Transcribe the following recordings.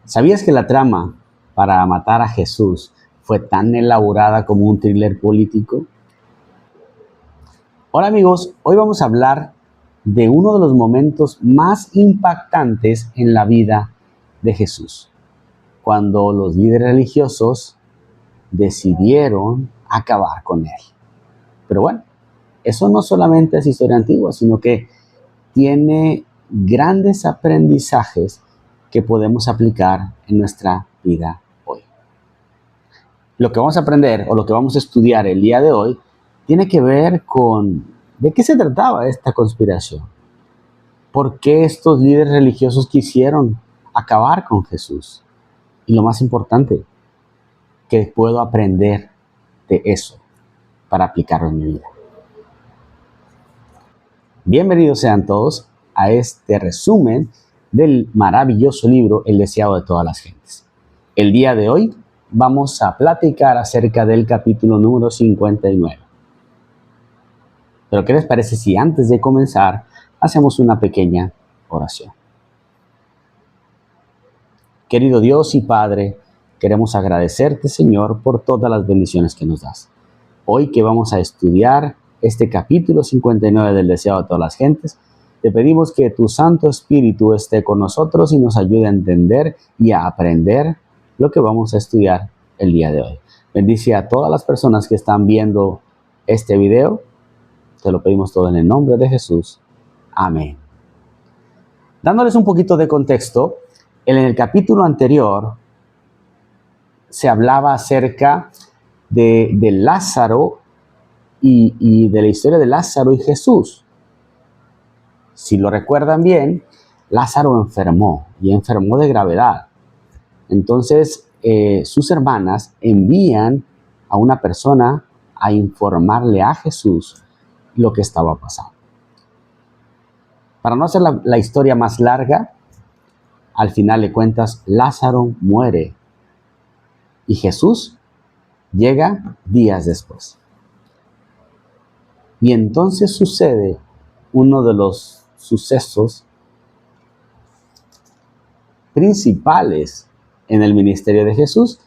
¿Sabías que la trama para matar a Jesús fue tan elaborada como un thriller político? Hola amigos, hoy vamos a hablar de uno de los momentos más impactantes en la vida de Jesús, cuando los líderes religiosos decidieron acabar con él. Pero bueno, eso no solamente es historia antigua, sino que tiene grandes aprendizajes que podemos aplicar en nuestra vida hoy. Lo que vamos a aprender o lo que vamos a estudiar el día de hoy tiene que ver con de qué se trataba esta conspiración. ¿Por qué estos líderes religiosos quisieron acabar con Jesús? Y lo más importante, ¿qué puedo aprender de eso para aplicarlo en mi vida? Bienvenidos sean todos a este resumen del maravilloso libro El deseado de todas las gentes. El día de hoy vamos a platicar acerca del capítulo número 59. Pero ¿qué les parece si antes de comenzar hacemos una pequeña oración? Querido Dios y Padre, queremos agradecerte, Señor, por todas las bendiciones que nos das. Hoy que vamos a estudiar este capítulo 59 del deseado de todas las gentes, te pedimos que tu Santo Espíritu esté con nosotros y nos ayude a entender y a aprender lo que vamos a estudiar el día de hoy. Bendice a todas las personas que están viendo este video. Te lo pedimos todo en el nombre de Jesús. Amén. Dándoles un poquito de contexto, en el capítulo anterior se hablaba acerca de Lázaro y de la historia de Lázaro y Jesús. Si lo recuerdan bien, Lázaro enfermó y enfermó de gravedad. Entonces, sus hermanas envían a una persona a informarle a Jesús lo que estaba pasando. Para no hacer la historia más larga, al final de cuentas, Lázaro muere y Jesús llega días después. Y entonces sucede uno de los sucesos principales en el ministerio de Jesús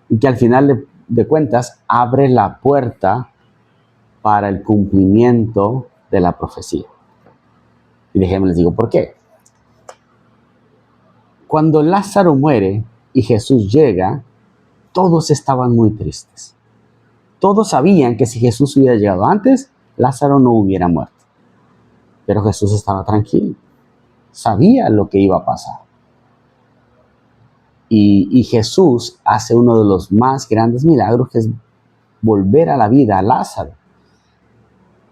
y que al final de cuentas abre la puerta para el cumplimiento de la profecía. Y déjenme les digo por qué. Cuando Lázaro muere y Jesús llega, todos estaban muy tristes. Todos sabían que si Jesús hubiera llegado antes, Lázaro no hubiera muerto. Pero Jesús estaba tranquilo. Sabía lo que iba a pasar. Y Jesús hace uno de los más grandes milagros, que es volver a la vida a Lázaro.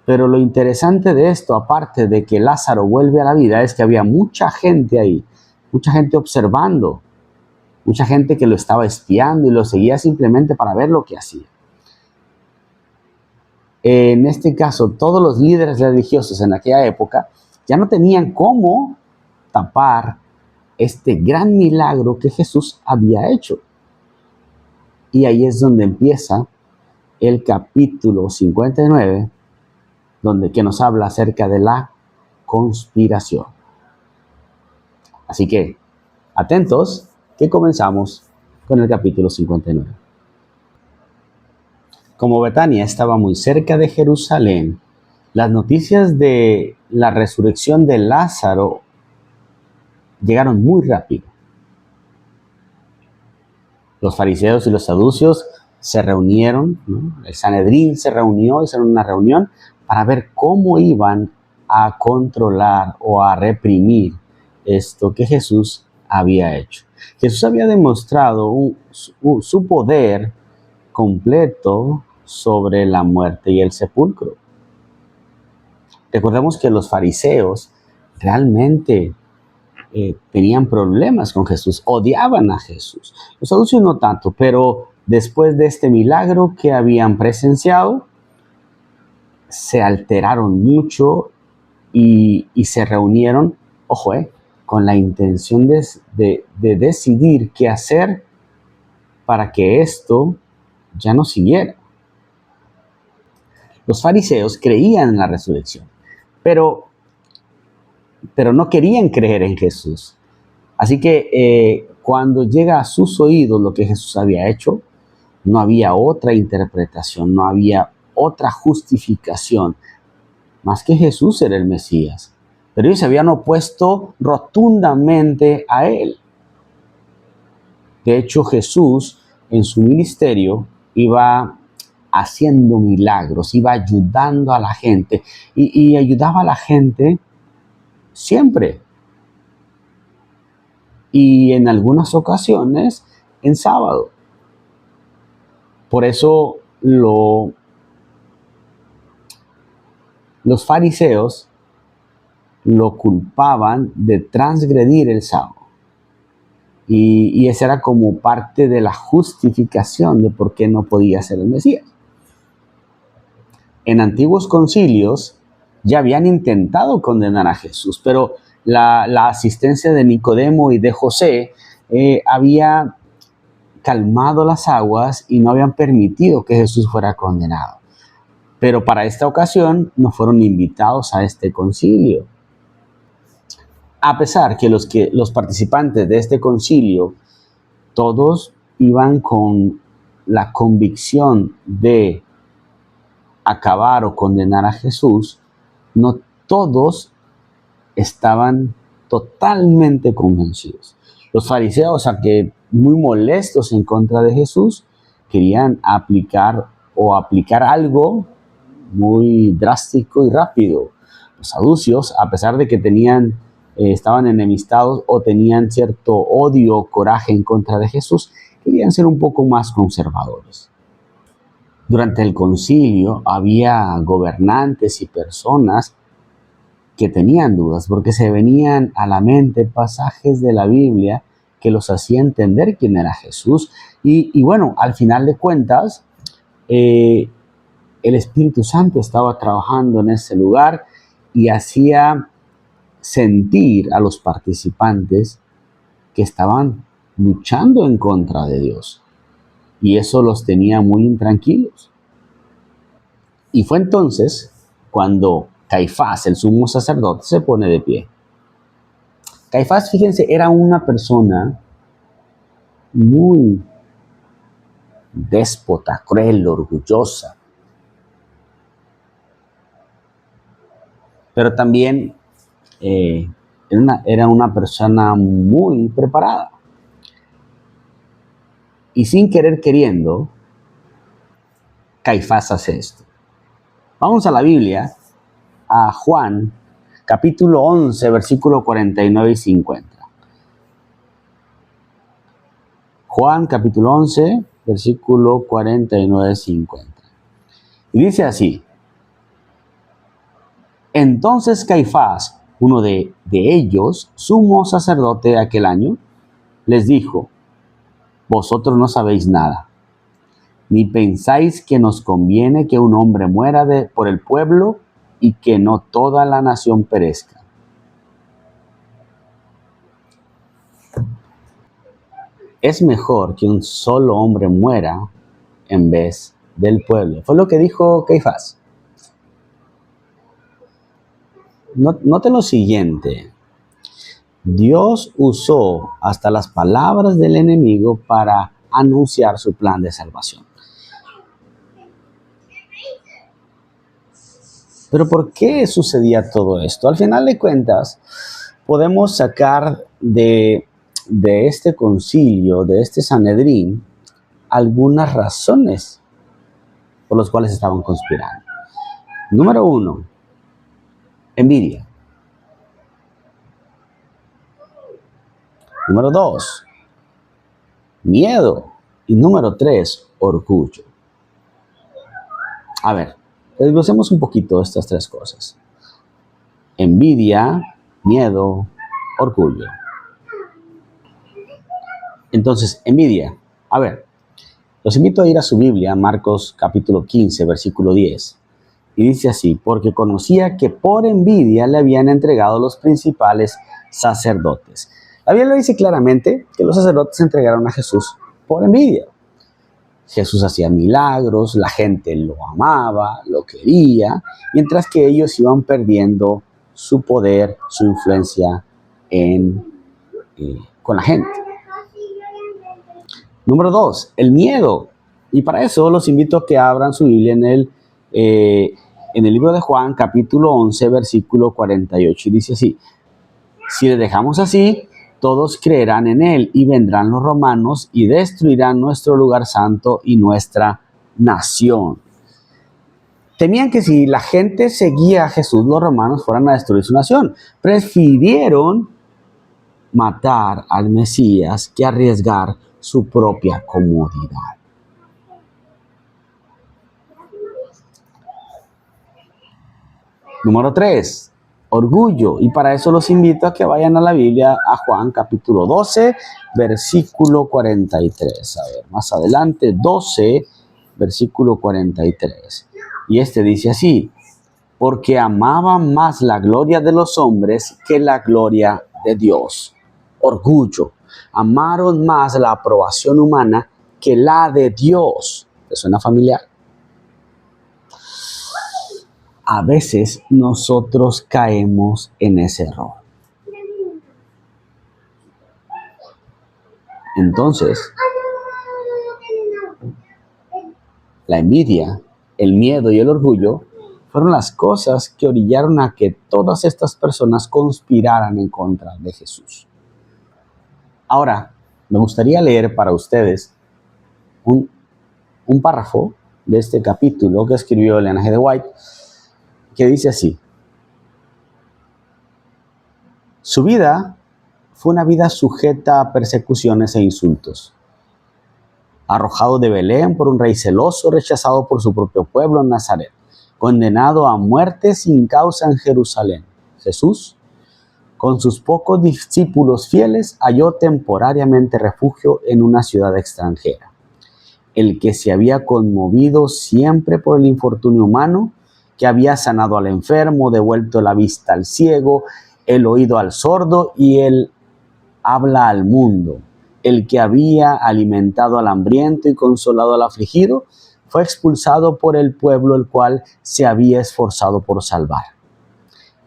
Pero lo interesante de esto, aparte de que Lázaro vuelve a la vida, es que había mucha gente ahí, mucha gente observando, mucha gente que lo estaba espiando y lo seguía simplemente para ver lo que hacía. En este caso, todos los líderes religiosos en aquella época ya no tenían cómo tapar este gran milagro que Jesús había hecho. Y ahí es donde empieza el capítulo 59, que nos habla acerca de la conspiración. Así que, atentos, que comenzamos con el capítulo 59. Como Betania estaba muy cerca de Jerusalén, las noticias de la resurrección de Lázaro llegaron muy rápido. Los fariseos y los saduceos se reunieron, ¿no? El Sanedrín se reunió, hicieron una reunión para ver cómo iban a controlar o a reprimir esto que Jesús había hecho. Jesús había demostrado su poder completo sobre la muerte y el sepulcro. Recordemos que los fariseos realmente tenían problemas con Jesús, odiaban a Jesús. Los saduceos no tanto, pero después de este milagro que habían presenciado, se alteraron mucho y se reunieron, ojo, con la intención de decidir qué hacer para que esto ya no siguiera. Los fariseos creían en la resurrección, pero no querían creer en Jesús. Así que cuando llega a sus oídos lo que Jesús había hecho, no había otra interpretación, no había otra justificación, más que Jesús era el Mesías. Pero ellos se habían opuesto rotundamente a él. De hecho, Jesús en su ministerio iba haciendo milagros, iba ayudando a la gente y ayudaba a la gente siempre. Y en algunas ocasiones en sábado. Por eso los fariseos lo culpaban de transgredir el sábado. Y esa era como parte de la justificación de por qué no podía ser el Mesías. En antiguos concilios ya habían intentado condenar a Jesús, pero la asistencia de Nicodemo y de José había calmado las aguas y no habían permitido que Jesús fuera condenado. Pero para esta ocasión no fueron invitados a este concilio. A pesar que los participantes de este concilio todos iban con la convicción de acabar o condenar a Jesús, no todos estaban totalmente convencidos. Los fariseos, aunque muy molestos en contra de Jesús, querían aplicar algo muy drástico y rápido. Los saduceos, a pesar de que estaban enemistados o tenían cierto odio o coraje en contra de Jesús, querían ser un poco más conservadores. Durante el concilio había gobernantes y personas que tenían dudas porque se venían a la mente pasajes de la Biblia que los hacía entender quién era Jesús. Y bueno, al final de cuentas, el Espíritu Santo estaba trabajando en ese lugar y hacía sentir a los participantes que estaban luchando en contra de Dios. Y eso los tenía muy intranquilos. Y fue entonces cuando Caifás, el sumo sacerdote, se pone de pie. Caifás, fíjense, era una persona muy déspota, cruel, orgullosa. Pero también era una persona muy preparada. Y sin querer queriendo, Caifás hace esto. Vamos a la Biblia, a Juan, capítulo 11, versículo 49 y 50. Juan, capítulo 11, versículo 49 y 50. Y dice así: Entonces Caifás, uno de ellos, sumo sacerdote de aquel año, les dijo: Vosotros no sabéis nada, ni pensáis que nos conviene que un hombre muera por el pueblo y que no toda la nación perezca. Es mejor que un solo hombre muera en vez del pueblo. Fue lo que dijo Caifás. Noten lo siguiente. Dios usó hasta las palabras del enemigo para anunciar su plan de salvación. Pero ¿por qué sucedía todo esto? Al final de cuentas, podemos sacar de este concilio, de este Sanedrín, algunas razones por las cuales estaban conspirando. Número 1, envidia. Número 2, miedo. Y número 3, orgullo. A ver, desglosemos un poquito estas tres cosas. Envidia, miedo, orgullo. Entonces, envidia. A ver, los invito a ir a su Biblia, Marcos capítulo 15, versículo 10. Y dice así: porque conocía que por envidia le habían entregado los principales sacerdotes. La Biblia dice claramente que los sacerdotes entregaron a Jesús por envidia. Jesús hacía milagros, la gente lo amaba, lo quería, mientras que ellos iban perdiendo su poder, su influencia con la gente. Número 2, el miedo. Y para eso los invito a que abran su Biblia en el libro de Juan, capítulo 11, versículo 48. Y dice así: si le dejamos así, todos creerán en él, y vendrán los romanos y destruirán nuestro lugar santo y nuestra nación. Temían que si la gente seguía a Jesús, los romanos fueran a destruir su nación. Prefirieron matar al Mesías que arriesgar su propia comodidad. Número 3, orgullo. Y para eso los invito a que vayan a la Biblia, a Juan capítulo 12, versículo 43. A ver, más adelante, 12, versículo 43. Y dice así: porque amaban más la gloria de los hombres que la gloria de Dios. Orgullo. Amaron más la aprobación humana que la de Dios. ¿Te suena familiar? A veces nosotros caemos en ese error. Entonces, la envidia, el miedo y el orgullo fueron las cosas que orillaron a que todas estas personas conspiraran en contra de Jesús. Ahora, me gustaría leer para ustedes un párrafo de este capítulo que escribió Ellen G. White, que dice así: su vida fue una vida sujeta a persecuciones e insultos. Arrojado de Belén por un rey celoso, rechazado por su propio pueblo en Nazaret, condenado a muerte sin causa en Jerusalén, Jesús, con sus pocos discípulos fieles, halló temporariamente refugio en una ciudad extranjera. El que se había conmovido siempre por el infortunio humano, que había sanado al enfermo, devuelto la vista al ciego, el oído al sordo y el habla al mundo, el que había alimentado al hambriento y consolado al afligido, fue expulsado por el pueblo el cual se había esforzado por salvar.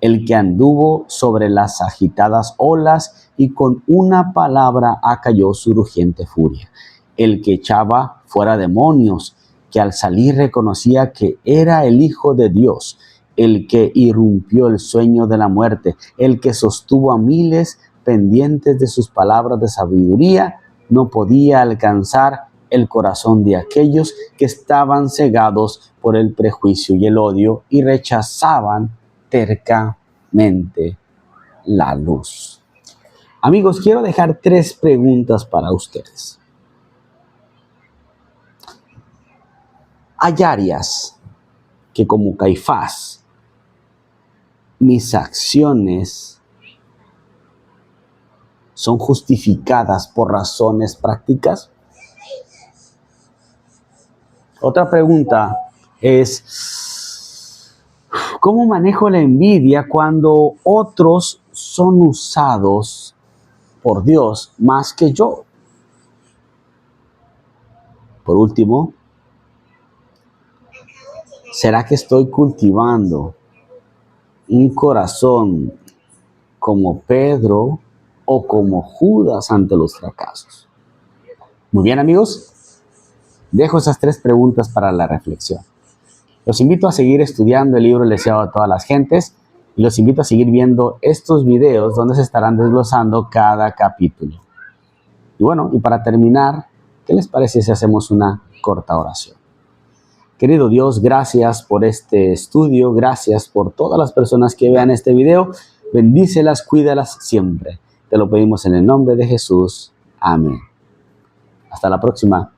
El que anduvo sobre las agitadas olas y con una palabra acalló su rugiente furia. El que echaba fuera demonios, que al salir reconocía que era el Hijo de Dios. El que irrumpió el sueño de la muerte. El que sostuvo a miles pendientes de sus palabras de sabiduría, no podía alcanzar el corazón de aquellos que estaban cegados por el prejuicio y el odio y rechazaban tercamente la luz. Amigos, quiero dejar 3 preguntas para ustedes. Hay áreas que, como Caifás, mis acciones son justificadas por razones prácticas. Otra pregunta es: ¿cómo manejo la envidia cuando otros son usados por Dios más que yo? Por último, ¿será que estoy cultivando un corazón como Pedro o como Judas ante los fracasos? Muy bien, amigos, dejo esas 3 preguntas para la reflexión. Los invito a seguir estudiando el libro El deseado de todas las gentes y los invito a seguir viendo estos videos donde se estarán desglosando cada capítulo. Y bueno, y para terminar, ¿qué les parece si hacemos una corta oración? Querido Dios, gracias por este estudio, gracias por todas las personas que vean este video. Bendícelas, cuídalas siempre. Te lo pedimos en el nombre de Jesús. Amén. Hasta la próxima.